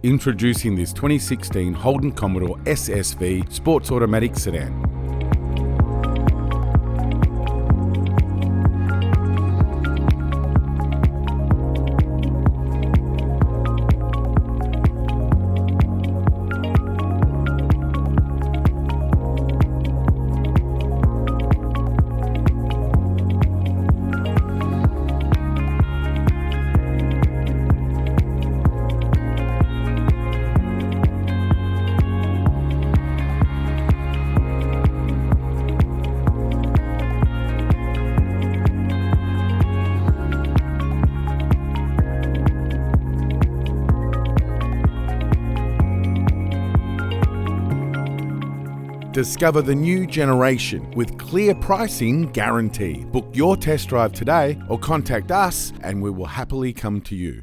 Introducing this 2016 Holden Commodore SSV sports automatic sedan. Discover the new generation with clear pricing guarantee. Book your test drive today or contact us and we will happily come to you.